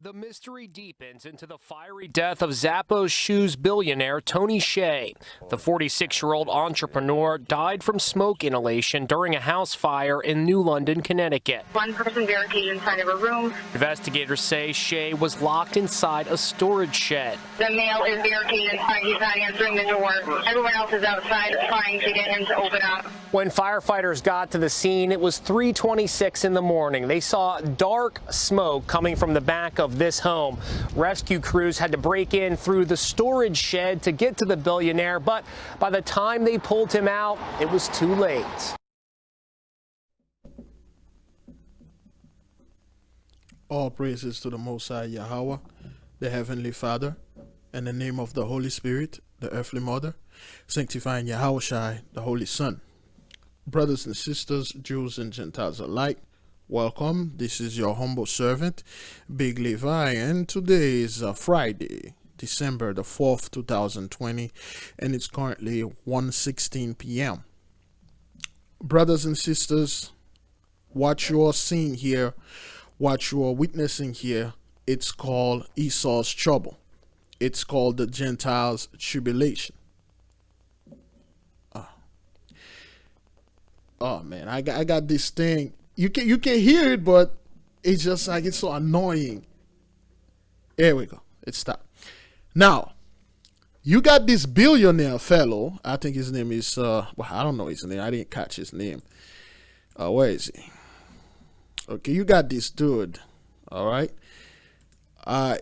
The mystery deepens into the fiery death of Zappos Shoes billionaire Tony Hsieh. The 46-year-old entrepreneur died from smoke inhalation during a house fire in New London, Connecticut. One person barricaded inside of a room. Investigators say Hsieh was locked inside a storage shed. The male is barricaded inside. He's not answering the door. Everyone else is outside trying to get him to open up. When firefighters got to the scene, it was 3:26 in the morning. They saw dark smoke coming from the back of this home. Rescue crews had to break in through the storage shed to get to the billionaire, but by the time they pulled him out, it was too late. All praises to the Most High YAHAWAH, the Heavenly Father, and the name of the Holy Spirit, the earthly Mother, sanctifying Yahawashi, the Holy Son. Brothers and sisters, Jews and Gentiles alike, welcome. This is your humble servant, Big Levi, and today is Friday, December the 4th, 2020, and it's currently 1:16 p.m. Brothers and sisters, what you are seeing here, what you are witnessing here, it's called Esau's trouble. It's called the Gentiles' tribulation. Oh man, I got this thing. You can hear it, but it's just like it's so annoying. There we go. It stopped. Now, you got this billionaire fellow. I think his name is well, I don't know his name. I didn't catch his name. Where is he? Okay, you got this dude. All right.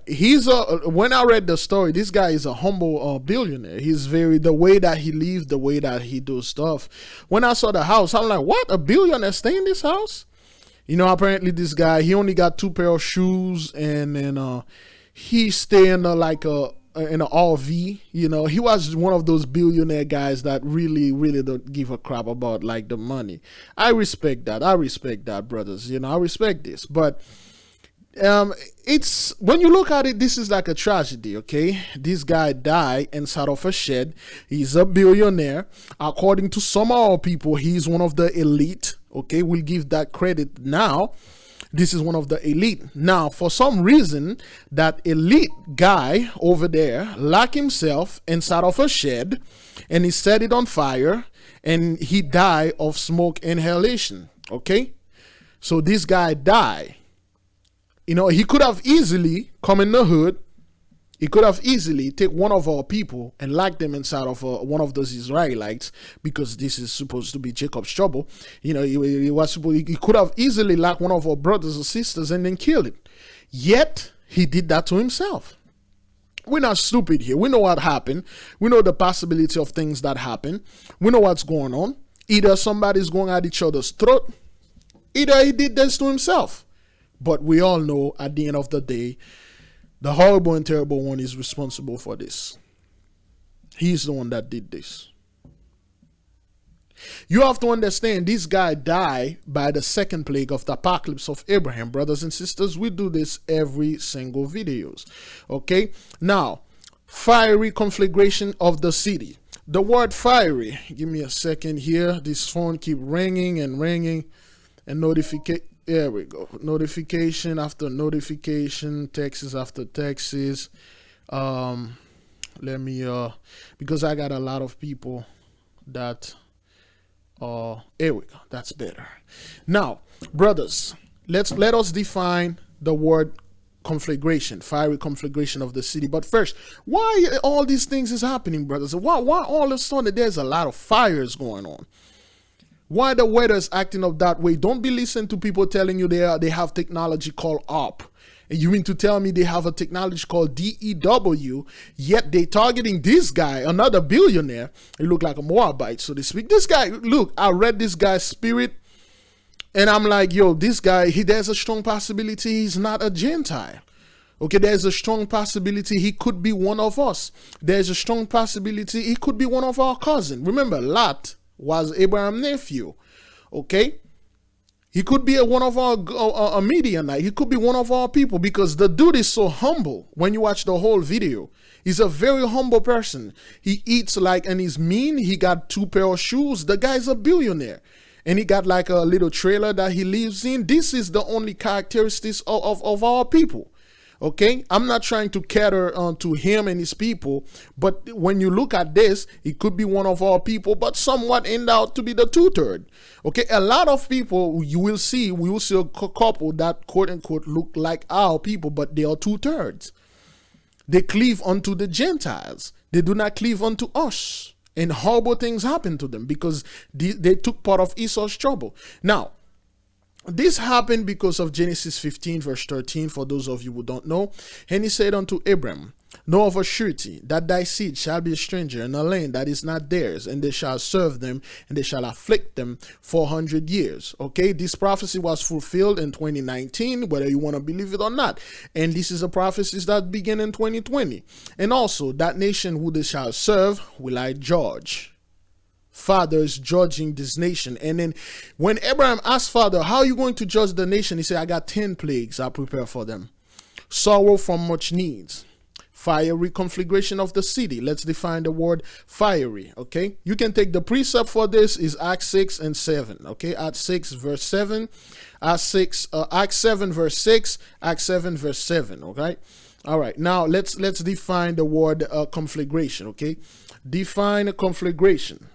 He's when I read the story, this guy is a humble billionaire. He's the way that he lives, the way that he does stuff. When I saw the house, I'm like, what? A billionaire stay in this house? You know, apparently this guy, he only got 2 pair of shoes, and then he stay in in an RV. You know, he was one of those billionaire guys that really don't give a crap about like the money. I respect that. I respect that, brothers. You know, I respect this, but it's when you look at it, this is like a tragedy. Okay, this guy died inside of a shed. He's a billionaire. According to some of our people, he's one of the elite. Okay, we'll give that credit. Now this is one of the elite. Now for some reason, that elite guy over there locked himself inside of a shed, and he set it on fire, and he died of smoke inhalation. Okay, so this guy died. You know, he could have easily come in the hood. He could have easily take one of our people and lock them inside of one of those Israelites, because this is supposed to be Jacob's trouble. You know, he could have easily locked one of our brothers or sisters and then killed it. Yet he did that to himself. We're not stupid here. We know what happened. We know the possibility of things that happen. We know what's going on. Either somebody's going at each other's throat, either he did this to himself. But we all know at the end of the day, the horrible and terrible one is responsible for this. He's the one that did this. You have to understand, this guy died by the second plague of the apocalypse of Abraham. Brothers and sisters, we do this every single videos. Okay? Now, fiery conflagration of the city. The word fiery, give me a second here. This phone keep ringing and ringing and notification. There we go. Notification after notification, texts after texts. Let me because I got a lot of people that here we go. That's better. Now, brothers, let us define the word conflagration, fiery conflagration of the city. But first, why all these things is happening, brothers? Why all of a sudden there's a lot of fires going on? Why the weather is acting up that way? Don't be listening to people telling you they have technology called UP. And you mean to tell me they have a technology called DEW, yet they targeting this guy, another billionaire. He look like a Moabite, so to speak. This guy, look, I read this guy's spirit, and I'm like, yo, this guy, there's a strong possibility he's not a Gentile. Okay, there's a strong possibility he could be one of us. There's a strong possibility he could be one of our cousins. Remember, Lot was Abraham's nephew. Okay, he could be one of our a Midianite. He could be one of our people, because the dude is so humble. When you watch the whole video, he's a very humble person. He eats like, and he's mean. He got 2 pair of shoes. The guy's a billionaire, and he got like a little trailer that he lives in. This is the only characteristics of our people. Okay, I'm not trying to cater to him and his people, but when you look at this, it could be one of our people, but somewhat end out to be the 2/3. Okay, a lot of people we will see a couple that quote unquote look like our people, but they are 2/3. They cleave unto the Gentiles. They do not cleave unto us. And horrible things happen to them because they took part of Esau's trouble. Now, this happened because of Genesis 15 verse 13, for those of you who don't know. And he said unto Abram, know of a surety that thy seed shall be a stranger in a land that is not theirs, and they shall serve them, and they shall afflict them 400 years. Okay, this prophecy was fulfilled in 2019, whether you want to believe it or not. And this is a prophecy that began in 2020. And also, that nation who they shall serve will I judge. Father is judging this nation. And then when Abraham asked Father, how are you going to judge the nation? He said, I got 10 plagues I prepare for them. Sorrow from much needs. Fiery conflagration of the city. Let's define the word fiery. Okay, you can take the precept for this is Acts 6 and 7. Okay, Acts 6 verse 7, Acts 7 verse 6, Acts 7 verse 7. Okay, all right, now let's define the word conflagration. Okay, define a conflagration.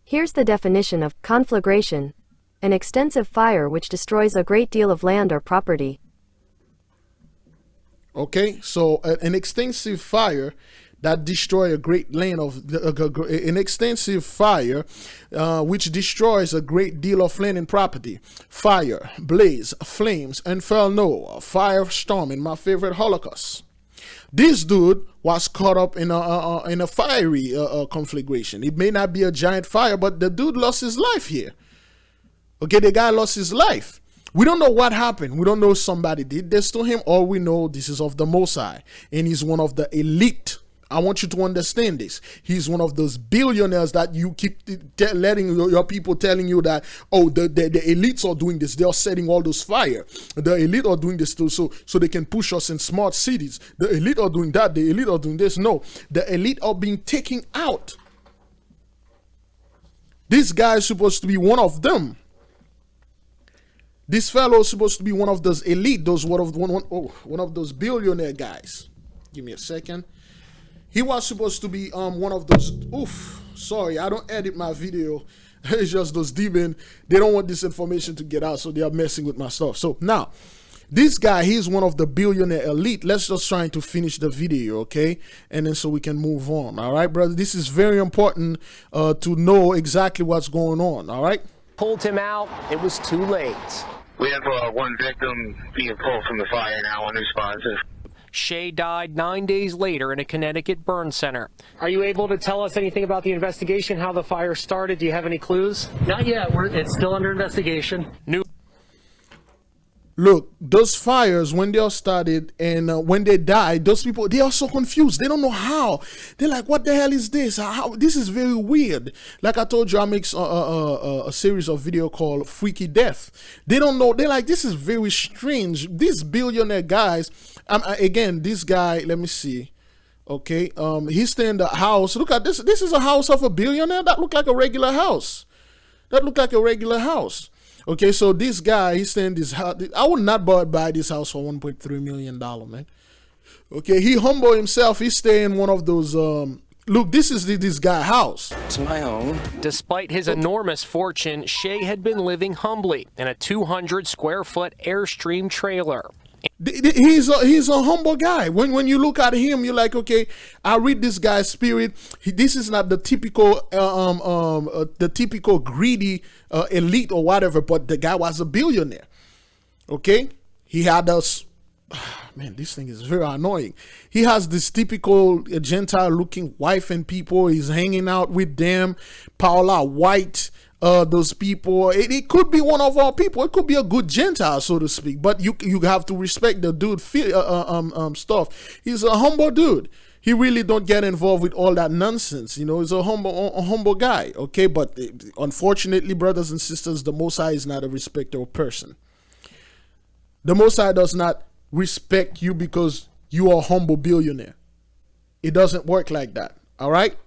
Here's the definition of conflagration: an extensive fire which destroys a great deal of land or property. Okay, so an extensive fire that destroys a great land of an extensive fire which destroys a great deal of land and property. Fire, blaze, flames, inferno, a firestorm, in my favorite, Holocaust. This dude was caught up in a fiery conflagration. It may not be a giant fire, but the dude lost his life here. Okay, the guy lost his life. We don't know what happened. We don't know if somebody did this to him. All we know, this is of the Most High, and he's one of the elite. I want you to understand this. He's one of those billionaires that you keep letting your people telling you that, oh, the elites are doing this. They are setting all those fire. The elite are doing this too, so they can push us in smart cities. The elite are doing that. The elite are doing this. No, the elite are being taken out. This guy is supposed to be one of them. This fellow is supposed to be one of those elite, one of those billionaire guys. Give me a second. He was supposed to be one of those. Oof, sorry, I don't edit my video. It's just those demons. They don't want this information to get out, so they are messing with my stuff. So now, this guy, he's one of the billionaire elite. Let's just try to finish the video, okay? And then so we can move on. All right, brother. This is very important to know exactly what's going on. All right. Pulled him out. It was too late. We have one victim being pulled from the fire now, unresponsive. Shay died 9 days later in a Connecticut burn center. Are you able to tell us anything about the investigation, how the fire started? Do you have any clues? Not yet. It's still under investigation. Look, those fires, when they are started and when they die, those people, they are so confused. They don't know how. They're like, what the hell is this? This is very weird. Like I told you, I make a series of video called Freaky Death. They don't know. They're like, this is very strange. These billionaire guys, again, this guy, let me see. Okay, he's staying in the house. Look at this. This is a house of a billionaire. That looked like a regular house. Okay, so this guy, he's staying in this house. I would not buy this house for $1.3 million, man. Okay, he humbled himself. He's staying in one of those, look, this is this guy's house. It's my own. Despite his enormous fortune, Shay had been living humbly in a 200-square-foot Airstream trailer. He's a humble guy. When you look at him, you're like, okay, I read this guy's spirit. This is not the typical greedy elite or whatever, but the guy was a billionaire. Okay, he had us. Man, this thing is very annoying. He has this typical Gentile-looking wife and people. He's hanging out with them. Paula White. Those people, it could be one of our people. It could be a good Gentile, so to speak. But you have to respect the dude stuff. He's a humble dude. He really don't get involved with all that nonsense. You know, he's a humble guy. Okay, but unfortunately, brothers and sisters, the Most High is not a respecter of person. The Most High does not respect you because you are a humble billionaire. It doesn't work like that. All right.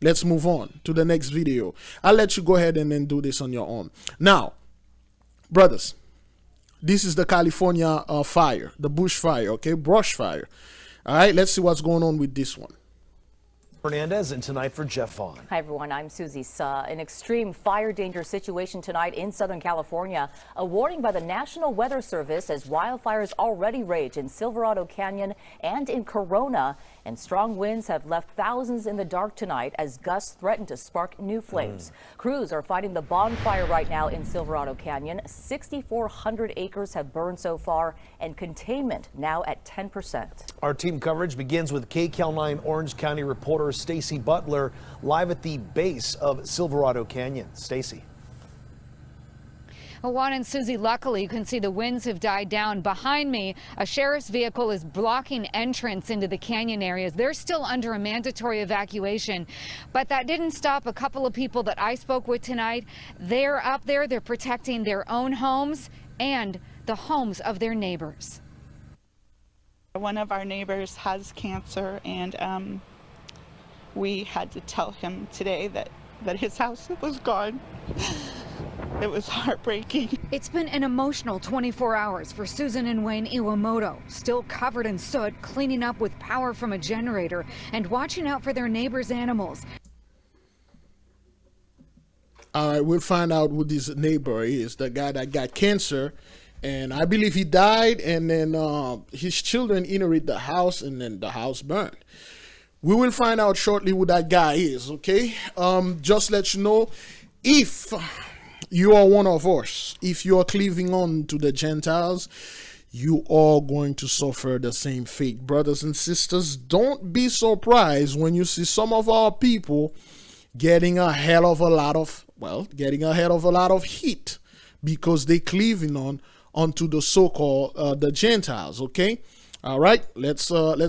Let's move on to the next video. I'll let you go ahead and then do this on your own. Now, brothers, This is the California fire, the bush fire, okay, brush fire. All right, let's see what's going on with this one. Hernandez, and tonight for Jeff Vaughn. Hi, everyone. I'm Susie Suh. An extreme fire danger situation tonight in Southern California. A warning by the National Weather Service as wildfires already rage in Silverado Canyon and in Corona. And strong winds have left thousands in the dark tonight as gusts threaten to spark new flames. Crews are fighting the bonfire right now in Silverado Canyon. 6,400 acres have burned so far, and containment now at 10%. Our team coverage begins with KCAL 9 Orange County reporter Stacy Butler live at the base of Silverado Canyon. Stacy. Juan and Susie, luckily you can see the winds have died down. Behind me, a sheriff's vehicle is blocking entrance into the canyon areas. They're still under a mandatory evacuation, but that didn't stop a couple of people that I spoke with tonight. They're up there, they're protecting their own homes and the homes of their neighbors. One of our neighbors has cancer, and we had to tell him today that his house was gone. It was heartbreaking. It's been an emotional 24 hours for Susan and Wayne Iwamoto, still covered in soot, cleaning up with power from a generator and watching out for their neighbors' animals. All right, we'll find out who this neighbor is, the guy that got cancer. And I believe he died, and then his children inherited the house, and then the house burned. We will find out shortly who that guy is, okay? Just let you know, if you are one of us, if you are cleaving on to the Gentiles, you are going to suffer the same fate. Brothers and sisters, don't be surprised when you see some of our people getting a hell of a lot of heat because they cleaving on onto the so-called the Gentiles, okay? All right, let's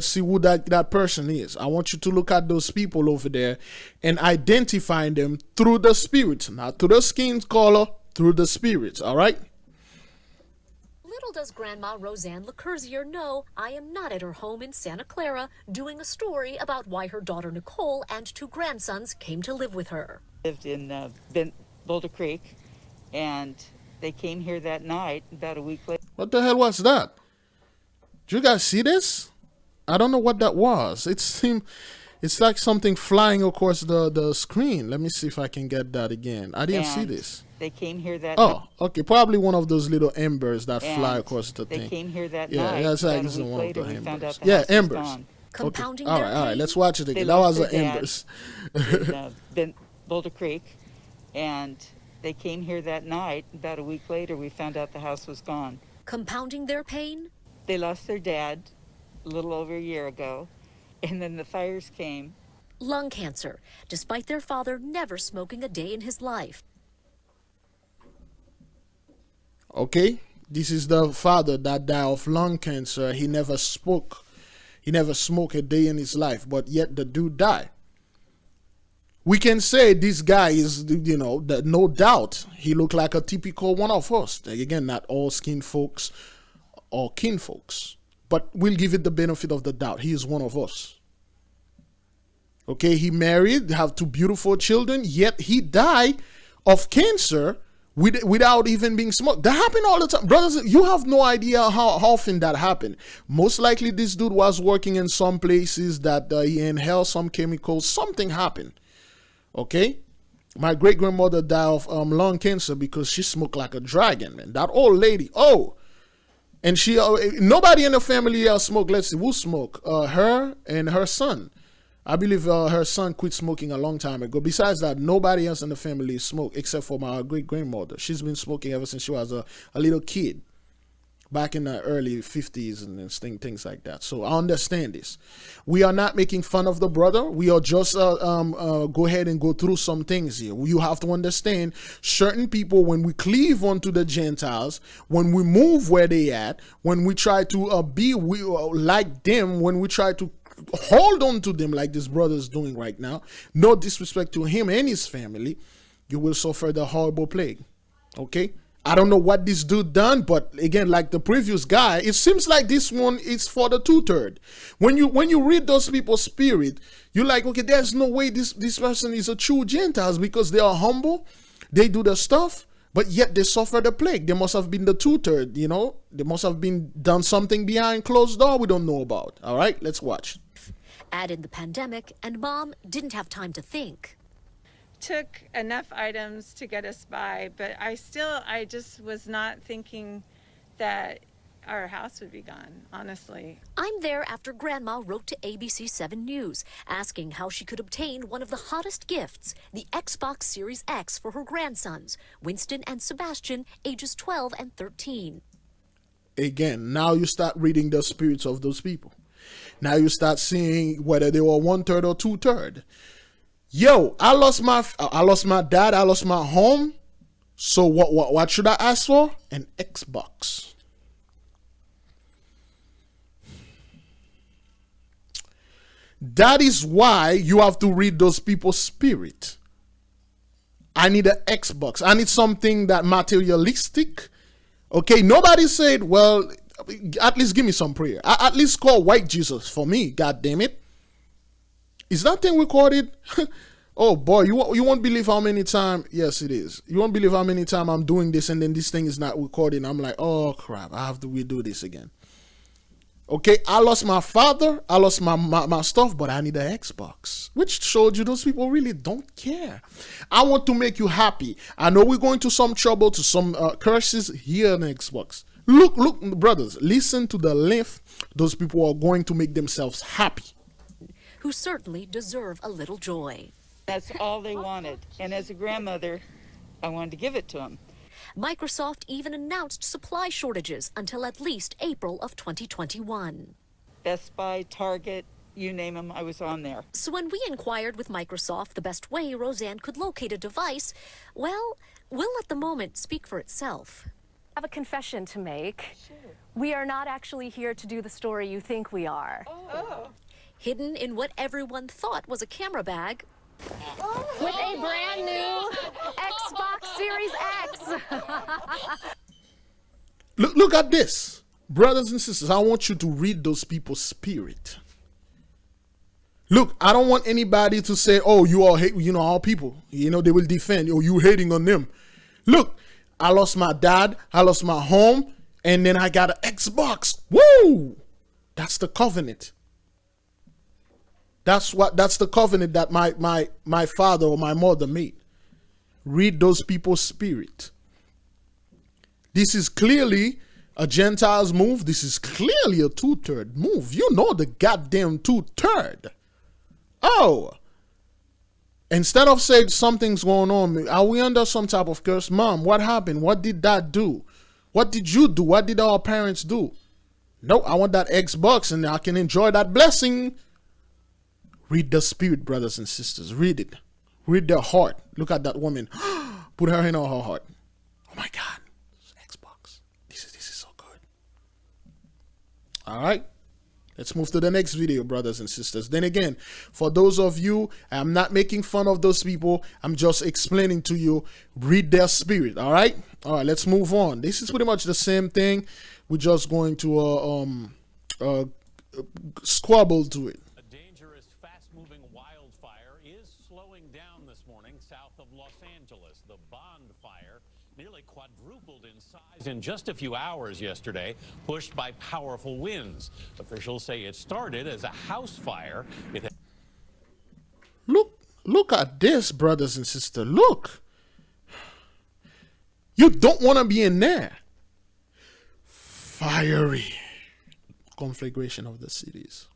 see who that person is. I want you to look at those people over there and identify them through the spirits, not through the skin color, through the spirits. All right. Little does Grandma Roseanne LeCoursier know I am not at her home in Santa Clara doing a story about why her daughter Nicole and 2 grandsons came to live with her. Lived in Boulder Creek, and they came here that night about a week later. What the hell was that? Did you guys see this? I don't know what that was. It's like something flying across the screen. Let me see if I can get that again. I didn't see this. They came here that night. Oh, okay. Probably one of those little embers that fly across the thing. They came here that night. Yeah, that's like about a week later, we found out the house embers. was gone. Compounding okay. All right. Let's watch it again. That was the embers. In Boulder Creek, and they came here that night. About a week later, we found out the house was gone. Compounding their pain? They lost their dad a little over a year ago, and then the fires came. Lung cancer, despite their father never smoking a day in his life. Okay, this is the father that died of lung cancer. He never smoked a day in his life, but yet the dude died. We can say this guy is, no doubt, he looked like a typical one of us. Again, not all skin folks or kin folks, but we'll give it the benefit of the doubt. He is one of us. Okay, he married, have 2 beautiful children, yet he died of cancer without even being smoked. That happened all the time. Brothers, you have no idea how often that happened. Most likely this dude was working in some places that he inhaled some chemicals. Something happened. Okay? My great-grandmother died of lung cancer because she smoked like a dragon, man. That old lady, and she, nobody in the family else smoked. Let's see, who smoked? Her and her son. I believe her son quit smoking a long time ago. Besides that, nobody else in the family smoked except for my great-grandmother. She's been smoking ever since she was a little kid, back in the early 50s and things like that. So I understand this. We are not making fun of the brother. We are just go ahead and go through some things here. You have to understand, certain people, when we cleave onto the Gentiles, when we move where they at, when we try to be like them, when we try to hold on to them like this brother is doing right now, no disrespect to him and his family, you will suffer the horrible plague. Okay? I don't know what this dude done, but again, like the previous guy, it seems like this one is for the 2/3. When you read those people's spirit, you're like, okay, there's no way this person is a true Gentiles because they are humble, they do the stuff, But yet they suffered the plague. There must have been the two-third, you know. There must have been done something behind closed door we don't know about. All right, let's watch. Add in the pandemic, and Mom didn't have time to think. Took enough items to get us by, but I just was not thinking that our house would be gone, honestly. I'm there after Grandma wrote to ABC 7 News, asking how she could obtain one of the hottest gifts, the Xbox Series X for her grandsons, Winston and Sebastian, ages 12 and 13. Again, now you start reading the spirits of those people. Now you start seeing whether they were 1/3 or 2/3. Yo, I lost my dad, I lost my home. So what should I ask for? An Xbox. That is why you have to read those people's spirit. I need an Xbox. I need something that materialistic. Okay, nobody said, well, at least give me some prayer. At least call white Jesus for me, God damn it. Is that thing recorded? Oh boy, you won't believe how many times. Yes, it is. You won't believe how many times I'm doing this and then this thing is not recording. I'm like, oh crap, I have to redo this again. Okay, I lost my father, I lost my stuff, but I need an Xbox, which showed you those people really don't care. I want to make you happy. I know we're going to some trouble, to some curses. Here on the Xbox. Look, brothers, listen to the length those people are going to make themselves happy. Who certainly deserve a little joy. That's all they wanted. And as a grandmother, I wanted to give it to them. Microsoft even announced supply shortages until at least April of 2021. Best Buy, Target, you name them, I was on there. So when we inquired with Microsoft the best way Roseanne could locate a device, well, we'll let the moment speak for itself. I have a confession to make. Sure. We are not actually here to do the story you think we are. Oh. Hidden in what everyone thought was a camera bag, with a brand new Xbox Series X. Look at this. Brothers and sisters, I want you to read those people's spirit. Look, I don't want anybody to say, oh, you all hate, all people. They will defend, oh, you hating on them. Look, I lost my dad, I lost my home, and then I got an Xbox. Woo! That's the covenant. That's the covenant that my father or my mother made. Read those people's spirit. This is clearly a Gentiles move. This is clearly a 2/3 move. You know the goddamn 2/3. Oh. Instead of saying something's going on, are we under some type of curse? Mom, what happened? What did that do? What did you do? What did our parents do? No, I want that Xbox and I can enjoy that blessing. Read the spirit, brothers and sisters. Read it. Read their heart. Look at that woman. Put her hand on her heart. Oh my God. Xbox. This is so good. All right. Let's move to the next video, brothers and sisters. Then again, for those of you, I'm not making fun of those people. I'm just explaining to you, read their spirit. All right. All right. Let's move on. This is pretty much the same thing. We're just going to squabble to it. In just a few hours yesterday, pushed by powerful winds. Officials say it started as a house fire. Look at this, brothers and sisters. Look. You don't want to be in there. Fiery conflagration of the cities.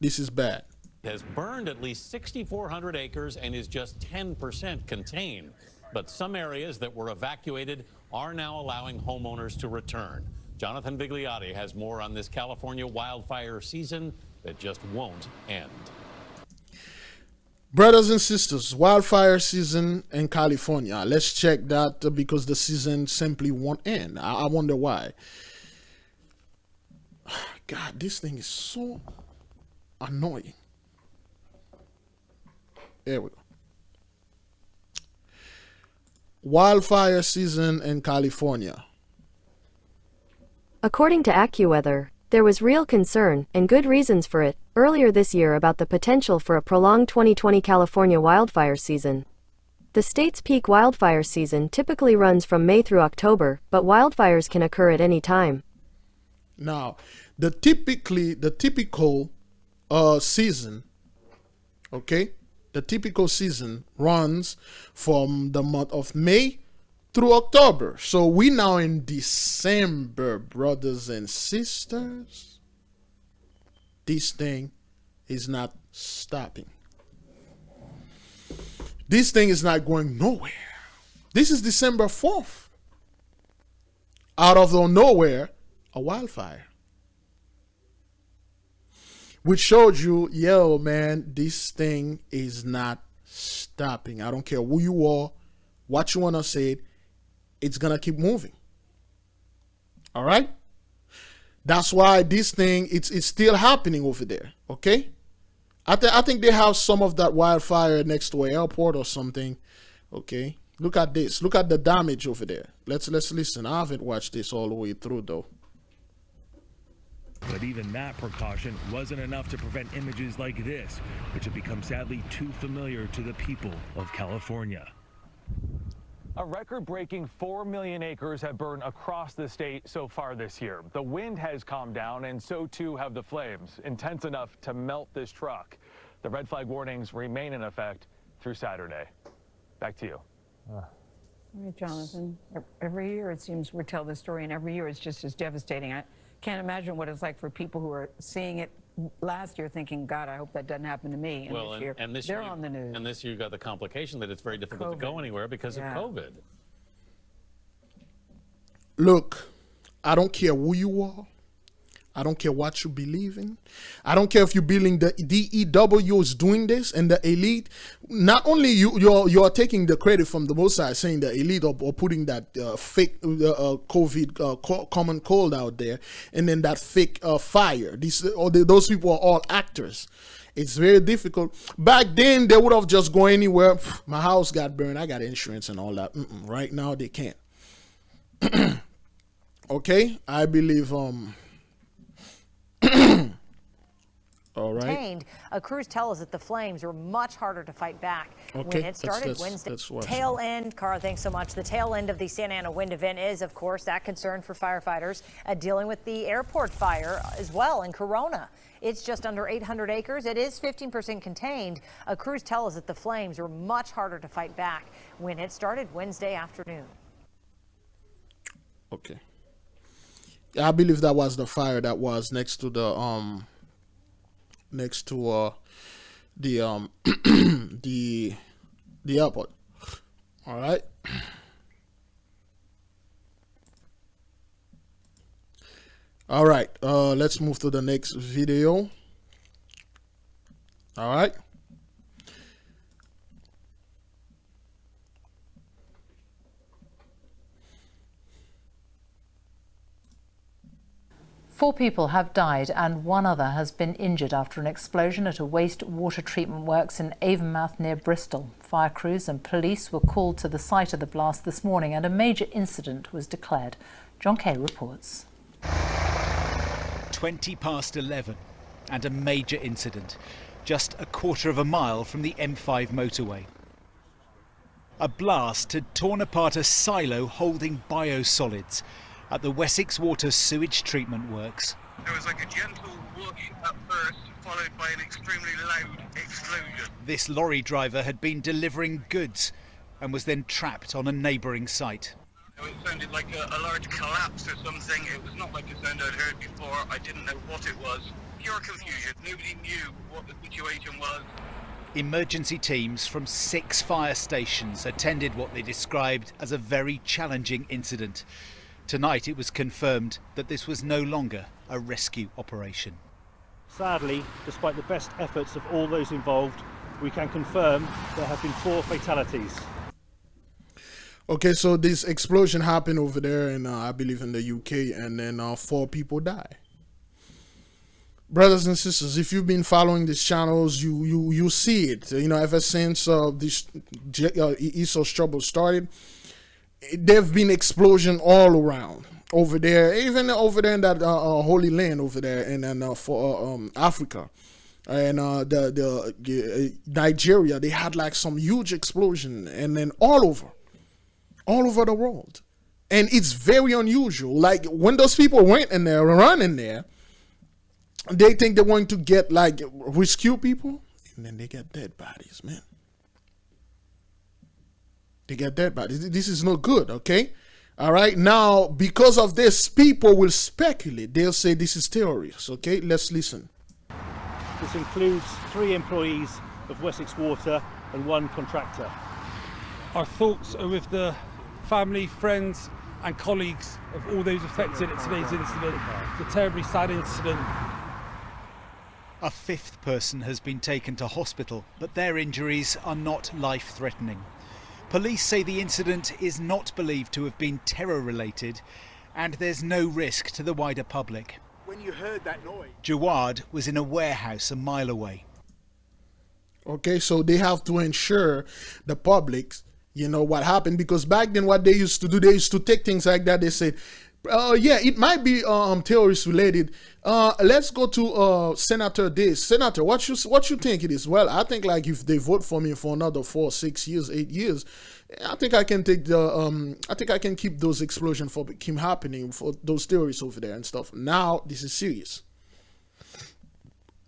This is bad. It has burned at least 6,400 acres and is just 10% contained. But some areas that were evacuated are now allowing homeowners to return. Jonathan Vigliotti has more on this California wildfire season that just won't end. Brothers and sisters, wildfire season in California. Let's check that because the season simply won't end. I wonder why. God, this thing is so annoying. There we go. Wildfire season in California. According to AccuWeather, there was real concern, and good reasons for it, earlier this year about the potential for a prolonged 2020 California wildfire season. The state's peak wildfire season typically runs from May through October, but wildfires can occur at any time. Now, the typical season, okay? The typical season runs from the month of May through October. So we now in December, brothers and sisters. This thing is not stopping. This thing is not going nowhere. This is December 4th. Out of the nowhere, a wildfire. Which showed you, yo, man, this thing is not stopping. I don't care who you are, what you want to say, it's going to keep moving. All right? That's why this thing, it's still happening over there, okay? I think they have some of that wildfire next to an airport or something, okay? Look at this. Look at the damage over there. Let's listen. I haven't watched this all the way through, though. But even that precaution wasn't enough to prevent images like this, which have become sadly too familiar to the people of California. A record-breaking 4 million acres have burned across the state so far this year. The wind has calmed down, and so too have the flames, intense enough to melt this truck. The red flag warnings remain in effect through Saturday. Back to you. All right, Jonathan. Every year it seems we tell this story, and every year it's just as devastating. I can't imagine what it's like for people who are seeing it last year thinking, God, I hope that doesn't happen to me. And this year, they're on the news. And this year you got the complication that it's very difficult to go anywhere because of COVID. Look, I don't care who you are. I don't care what you believe in. I don't care if you believe the DEW is doing this and the elite. Not only you're taking the credit from the both sides, saying the elite or putting that fake COVID common cold out there, and then that fake fire. Those people are all actors. It's very difficult. Back then, they would have just gone anywhere. My house got burned. I got insurance and all that. Right now, they can't. Okay, I believe. All right. Crews tell us that the flames were much harder to fight back when it started Wednesday. Tail end, Cara, thanks so much. The tail end of the Santa Ana wind event is, of course, that concern for firefighters dealing with the airport fire as well in Corona. It's just under 800 acres. It is 15% contained. Crews tell us that the flames were much harder to fight back when it started Wednesday afternoon. Okay. I believe that was the fire that was next to the the airport. All right. All right. Let's move to the next video. All right. Four people have died and one other has been injured after an explosion at a wastewater treatment works in Avonmouth near Bristol. Fire crews and police were called to the site of the blast this morning and a major incident was declared. John Kay reports. 20 past 11 and a major incident just a quarter of a mile from the M5 motorway. A blast had torn apart a silo holding biosolids at the Wessex Water Sewage Treatment Works. There was like a gentle whoosh at first, followed by an extremely loud explosion. This lorry driver had been delivering goods and was then trapped on a neighbouring site. It sounded like a large collapse or something. It was not like a sound I'd heard before. I didn't know what it was. Pure confusion. Nobody knew what the situation was. Emergency teams from 6 fire stations attended what they described as a very challenging incident. Tonight it was confirmed that this was no longer a rescue operation. Sadly, despite the best efforts of all those involved, we can confirm there have been 4 fatalities. Okay, so this explosion happened over there in, I believe, in the UK, and then 4 people died. Brothers and sisters, if you've been following these channels, you see it. You know, ever since this easau'strouble started, there've been explosion all around over there, even over there in that Holy Land over there, and then for Africa. And Nigeria, they had like some huge explosion, and then all over the world. And it's very unusual. Like when those people went in there, run in there, they think they're going to get like rescue people, and then they get dead bodies, man. They get dead bodies. This is no good, okay? All right. Now, because of this, people will speculate. They'll say this is terrorists, okay? Let's listen. This includes 3 employees of Wessex Water and 1 contractor. Our thoughts are with the family, friends and colleagues of all those affected at today's incident. It's a terribly sad incident. A 5th person has been taken to hospital, but their injuries are not life-threatening. Police say the incident is not believed to have been terror-related, and there's no risk to the wider public. When you heard that noise, Jawad was in a warehouse a mile away. Okay, so they have to ensure the public, you know, what happened, because back then what they used to do, they used to take things like that. They said, yeah, it might be terrorist related. Let's go to Senator this. Senator, what you think it is? Well, I think like if they vote for me for another 4, 6 years, 8 years, I think I can take the I think I can keep those explosions for keep happening for those terrorists over there and stuff. Now this is serious.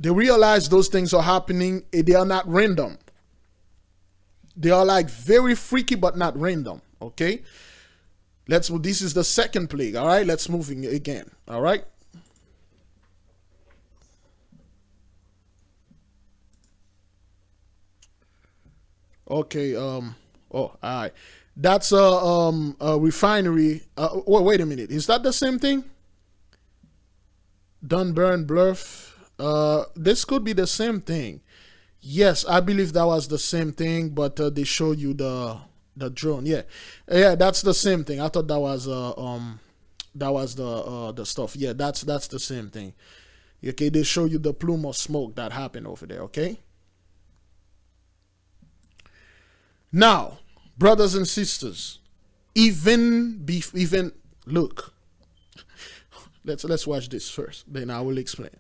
They realize those things are happening. They are not random. They are like very freaky, but not random. Okay. Let's move. This is the 2nd plague. All right. Let's move again. All right. Okay. Oh, all right. That's a refinery. Wait a minute. Is that the same thing? Dunburn Bluff. This could be the same thing. Yes, I believe that was the same thing, but they show you the drone. Yeah, that's the same thing. I thought that was the stuff. Yeah, that's the same thing. Okay, they show you the plume of smoke that happened over there. Okay. Now, brothers and sisters, even look. Let's watch this first. Then I will explain.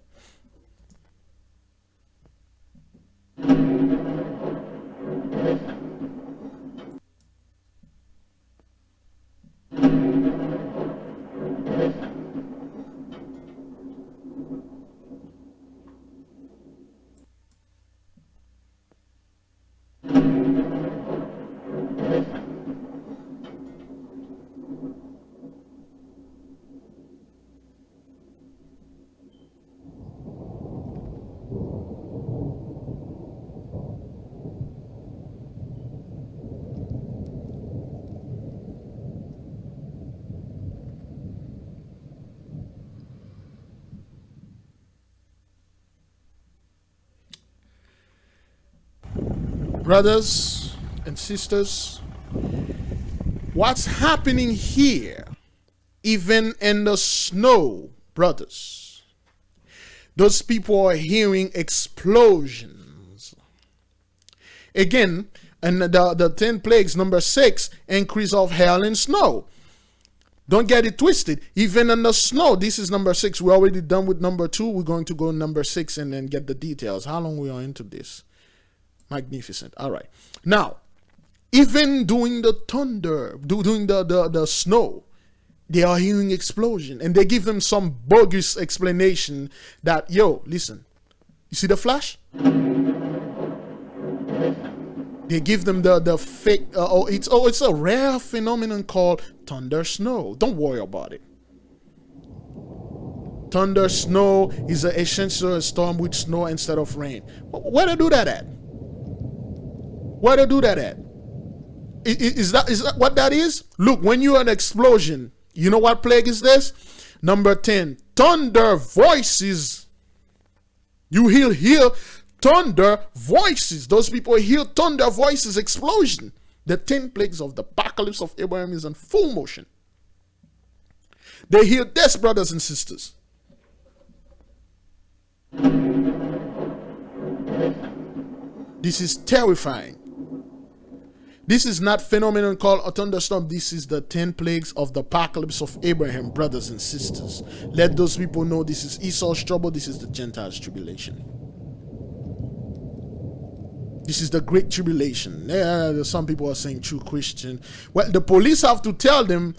Brothers and sisters, what's happening here, even in the snow, brothers? Those people are hearing explosions. Again, and the 10 plagues, number 6, increase of hail and snow. Don't get it twisted. Even in the snow, this is number 6. We're already done with number 2. We're going to go number 6 and then get the details. How long we are into this? Magnificent. All right. Now, even doing the thunder, doing the snow, they are hearing explosion, and they give them some bogus explanation that, yo, listen, you see the flash? They give them the fake. It's a rare phenomenon called thunder snow. Don't worry about it. Thunder snow is an essential storm with snow instead of rain. Where they do that at? Where they do that at? Is that what that is? Look, when you're an explosion, you know what plague is this? Number 10, thunder voices. You hear thunder voices. Those people hear thunder voices, explosion. The 10 plagues of the apocalypse of Abraham is in full motion. They hear this, brothers and sisters. This is terrifying. This is not phenomenon called a thunderstorm. This is the 10 plagues of the apocalypse of Abraham, brothers and sisters. Let those people know this is Esau's trouble. This is the Gentiles' tribulation. This is the great tribulation. Yeah, some people are saying true Christian. Well, the police have to tell them,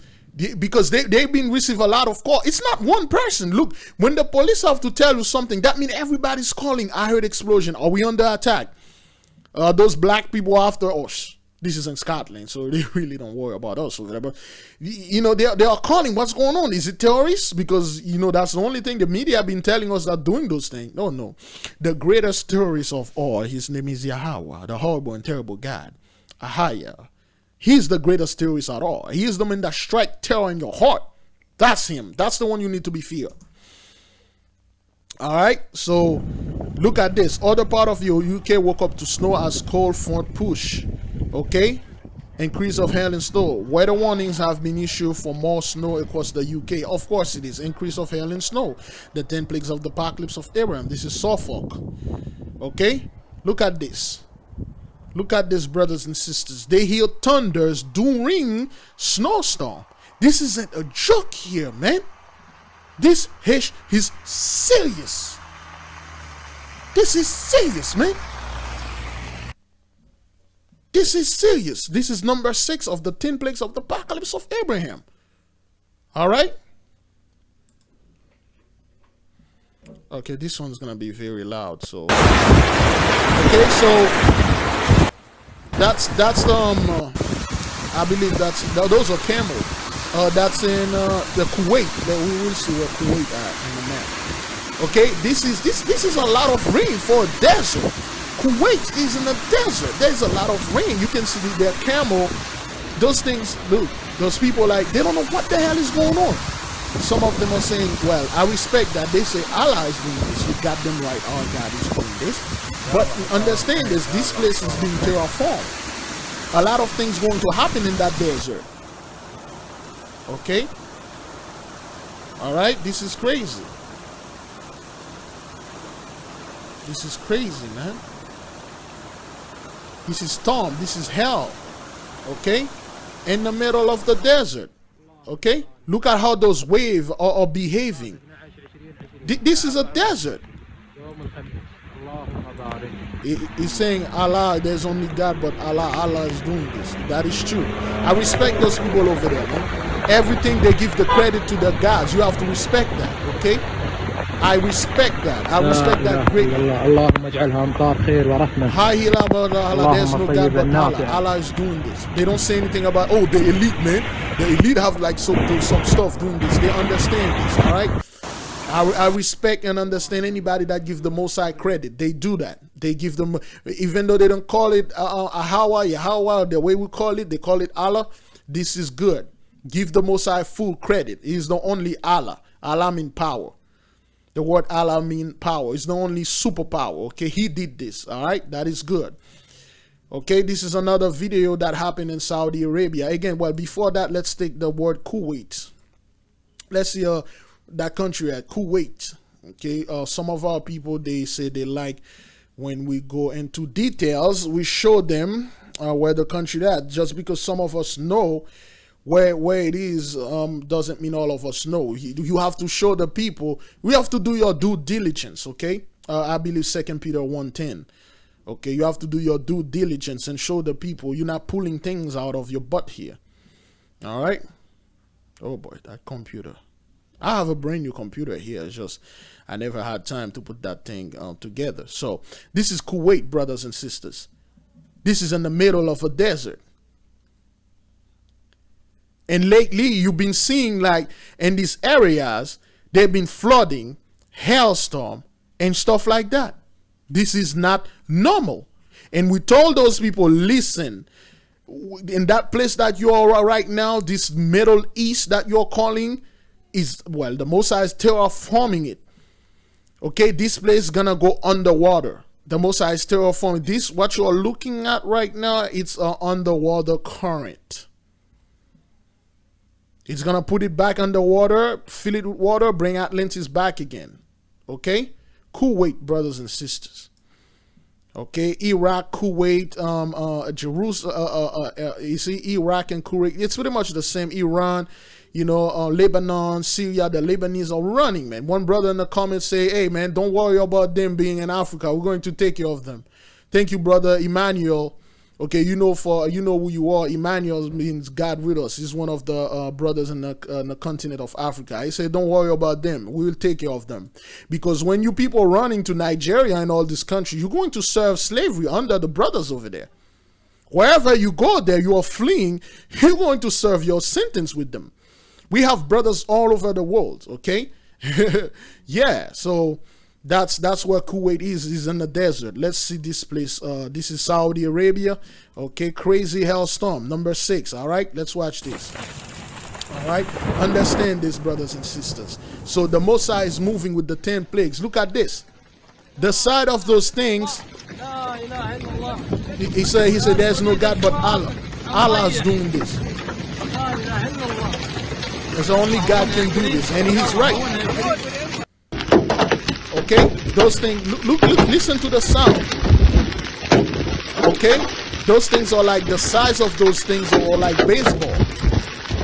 because they've been receiving a lot of calls. It's not one person. Look, when the police have to tell you something, that means everybody's calling. I heard explosion. Are we under attack? Those black people after us. This is in Scotland, so they really don't worry about us or whatever. You know, they are calling. What's going on? Is it terrorists? Because, you know, that's the only thing the media have been telling us that doing those things. No. The greatest terrorist of all, his name is YAHAWAH, the horrible and terrible God. YAHAWAH. He's the greatest terrorist at all. He is the man that strike terror in your heart. That's him. That's the one you need to be feared. All right, so look at this. Other part of your UK woke up to snow as cold front push. Okay, increase of hail and snow. Weather warnings have been issued for more snow across the UK. Of course it is. Increase of hail and snow. The 10 plagues of the apocalypse of Abraham. This is Suffolk. Okay, look at this. Look at this, brothers and sisters. They hear thunders during snowstorm. This isn't a joke here, man. This is serious. This is serious, man. This is serious. This is number 6 of the 10 plagues of the apocalypse of Abraham. All right. Okay, this one's gonna be very loud. So, okay, so that's I believe those are camel. That's in the Kuwait. That we will see where Kuwait at in the map. Okay, this is a lot of rain for a desert. Kuwait is in a desert. There's a lot of rain. You can see their camel. Those things, look, those people like they don't know what the hell is going on. Some of them are saying, well, I respect that. They say Allah is doing this. You got them right. Our God is doing this. But understand this place is being terraformed. A lot of things going to happen in that desert. Okay? All right? This is crazy. This is crazy, man. This is storm. This is hell. Okay? In the middle of the desert. Okay? Look at how those waves are behaving. This is a desert. He's saying Allah, there's only God, but Allah is doing this. That is true. I respect those people over there, man. Everything they give the credit to the gods. You have to respect that, okay? I respect that. I respect that greatly. There's no God but Allah. Allah is doing this. They don't say anything about, oh, the elite, man. The elite have like some stuff doing this. They understand this, all right? I respect and understand anybody that gives the Most High credit. They do that. They give them, even though they don't call it YAHAWAH, the way we call it, they call it Allah. This is good. Give the Most High full credit. He's the only Allah. Allah means power. The word Allah means power. It's the only superpower. Okay, he did this. All right, that is good. Okay, this is another video that happened in Saudi Arabia. Again, well, before that, let's take the word Kuwait. Let's see that country at Kuwait. Okay, some of our people, they say they like when we go into details, we show them where the country at. Just because some of us know where it is doesn't mean all of us know. You have to show the people. We have to do your due diligence. Okay, I believe 2 Peter 1:10. Okay, you have to do your due diligence and show the people you're not pulling things out of your butt here. All right. Oh boy, that computer. I have a brand new computer here. It's just I never had time to put that thing together. So this is Kuwait, brothers and sisters. This is in the middle of a desert. And lately, you've been seeing like in these areas, they've been flooding, hailstorm, and stuff like that. This is not normal. And we told those people, listen, in that place that you are right now, this Middle East that you're calling is, well, the Most High is terraforming it. Okay, this place is gonna go underwater. The Most High is terraforming this. What you're looking at right now, it's an underwater current. It's gonna put it back underwater, fill it with water, bring Atlantis back again. Okay, Kuwait, brothers and sisters. Okay, Iraq, Kuwait, Jerusalem. You see, Iraq and Kuwait. It's pretty much the same. Iran, you know, Lebanon, Syria. The Lebanese are running, man. One brother in the comments say, "Hey, man, don't worry about them being in Africa. We're going to take care of them." Thank you, brother Emmanuel. Okay, you know who you are. Emmanuel means God with us. He's one of the brothers in the continent of Africa. He said, don't worry about them. We will take care of them. Because when you people running to Nigeria and all this country, you're going to serve slavery under the brothers over there. Wherever you go there, you are fleeing, you're going to serve your sentence with them. We have brothers all over the world, okay? Yeah, so that's where Kuwait is in the desert. Let's see this place. This is Saudi Arabia. Okay, crazy hailstorm, number 6. All right, let's watch this. All right, understand this, brothers and sisters. So the Mosai is moving with the 10 plagues. Look at this. The side of those things, he said there's no God but Allah. Allah is doing this. There's only God can do this, and he's right. Okay, those things, look, listen to the sound. Okay, those things are like the size of those things are like baseball.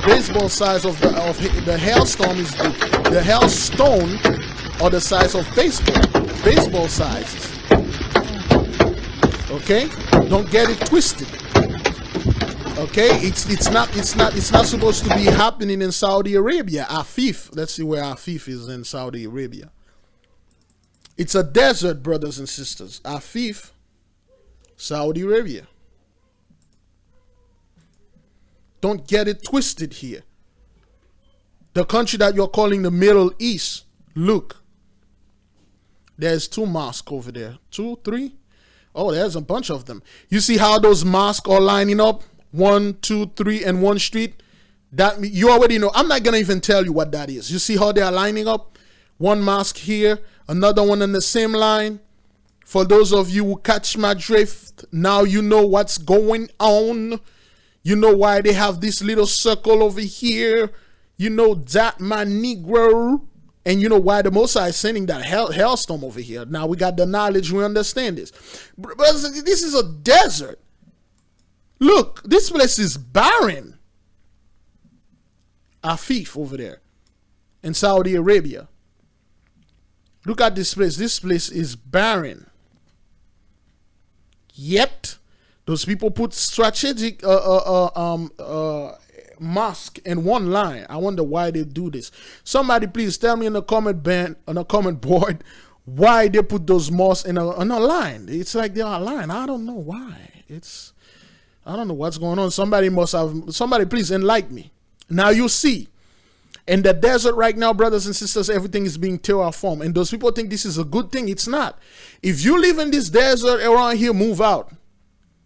Baseball size of the hailstorm is the hailstone or the size of baseball sizes. Okay, don't get it twisted. Okay, it's not supposed to be happening in Saudi Arabia. Afif, let's see where Afif is in Saudi Arabia. It's a desert, brothers and sisters. Afif, Saudi Arabia. Don't get it twisted here. The country that you're calling the Middle East, look. There's 2 mosques over there. 2, 3. Oh, there's a bunch of them. You see how those mosques are lining up? 1, 2, 3, and 1 street. That you already know. I'm not gonna even tell you what that is. You see how they are lining up? 1 mosque here, another one on the same line. For those of you who catch my drift, now you know what's going on. You know why they have this little circle over here. You know that, my Negro. And you know why the Mosai is sending that hailstorm over here. Now we got the knowledge, we understand this. But this is a desert. Look, this place is barren. Afif over there in Saudi Arabia. Look at this place. This place is barren. Yet, those people put strategic mosque in 1 line. I wonder why they do this. Somebody please tell me in the comment board why they put those mosques in a line. It's like they are aligned. I don't know why. I don't know what's going on. Somebody please enlighten me. Now you see, in the desert right now, brothers and sisters, everything is being terraformed. And those people think this is a good thing. It's not. If you live in this desert around here, move out.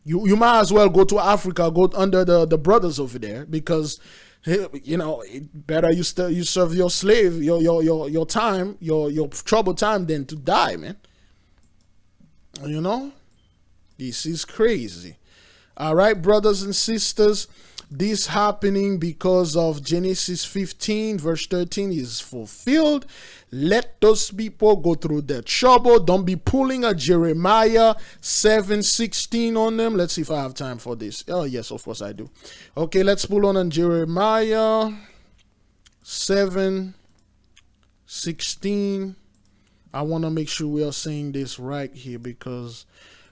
You might as well go to Africa, go under the brothers over there, because you know, better you serve your slave, your time, your trouble time than to die, man. You know, this is crazy. All right, brothers and sisters, this happening because of Genesis 15 verse 13 is fulfilled. Let those people go through their trouble. Don't be pulling a Jeremiah 7:16 on them. Let's see if I have time for this. Oh yes, of course I do. Okay, let's pull on Jeremiah 7:16. I want to make sure we are saying this right here, because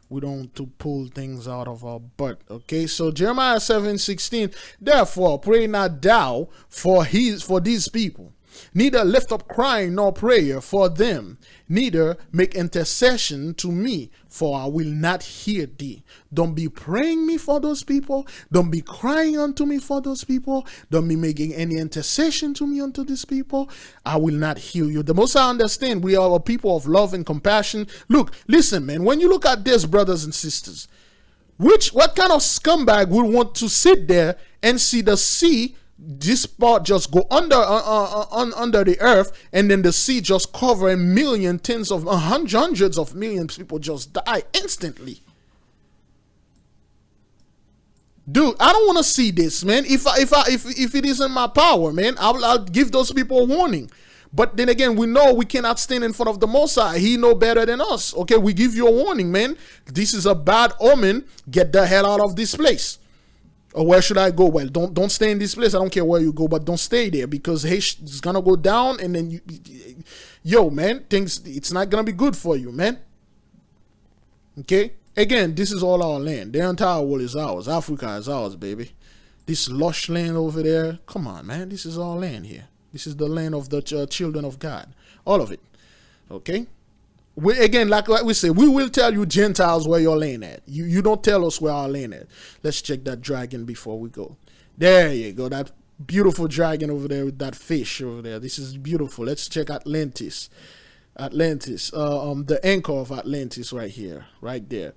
we don't want to pull things out of our butt. Okay, so Jeremiah 7:16. Therefore, pray not thou for these people, neither lift up crying nor prayer for them, neither make intercession to me, for I will not hear thee. Don't be praying me for those people. Don't be crying unto me for those people. Don't be making any intercession to me unto these people. I will not hear you. The most I understand, we are a people of love and compassion. Look, listen, man, when you look at this, brothers and sisters, what kind of scumbag would want to sit there and see the sea, this part just go under the earth, and then the sea just cover a million, hundreds of millions of people just die instantly? Dude, I don't want to see this, man. If it isn't my power, man, I'll give those people a warning. But then again, we know we cannot stand in front of the Most High. He know better than us. Okay, we give you a warning, man. This is a bad omen. Get the hell out of this place. Or where should I go? Well, don't stay in this place. I don't care where you go, but don't stay there, because hey, it's gonna go down, and then yo, man, it's not gonna be good for you, man. Okay, Again, this is all our land. The entire world is ours. Africa is ours, baby. This lush land over there, come on, man. This is our land here. This is the land of the children of God. All of it. Okay? Again, like we say, we will tell you Gentiles where your land at. You don't tell us where our land at. Let's check that dragon before we go. There you go. That beautiful dragon over there with that fish over there. This is beautiful. Let's check Atlantis. The anchor of Atlantis right here, right there.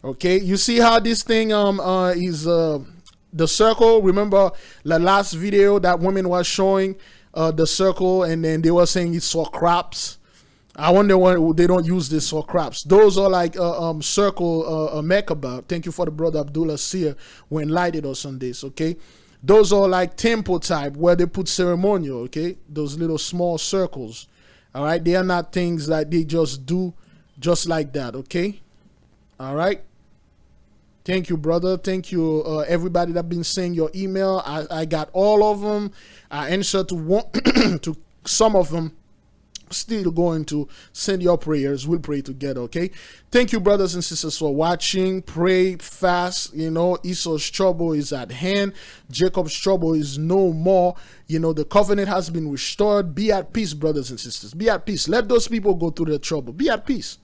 Okay, you see how this thing is the circle. Remember the last video that woman was showing the circle, and then they were saying it's for crops. I wonder why they don't use this for crops. Those are like circle Merkaba. Thank you for the brother Abdullah Seer who enlightened us on this. Okay, those are like temple type where they put ceremonial. Okay, those little small circles. All right, they are not things that they just do just like that. Okay, all right. Thank you, brother. Thank you, everybody that been saying your email. I got all of them. I answered to one, to some of them. Still going to send your prayers. We'll pray together. Okay. Thank you, brothers and sisters, for watching. Pray fast. You know, Esau's trouble is at hand. Jacob's trouble is no more. You know, the covenant has been restored. Be at peace, brothers and sisters. Be at peace. Let those people go through their trouble. Be at peace.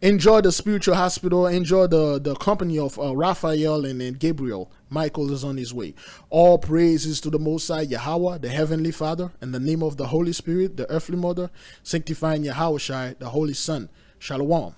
Enjoy the spiritual hospital. Enjoy the company of Raphael and Gabriel. Michael is on his way. All praises to the Most High, YAHAWAH, the Heavenly Father, in the name of the Holy Spirit, the earthly mother, sanctifying YAHAWAH, the Holy Son. Shalom.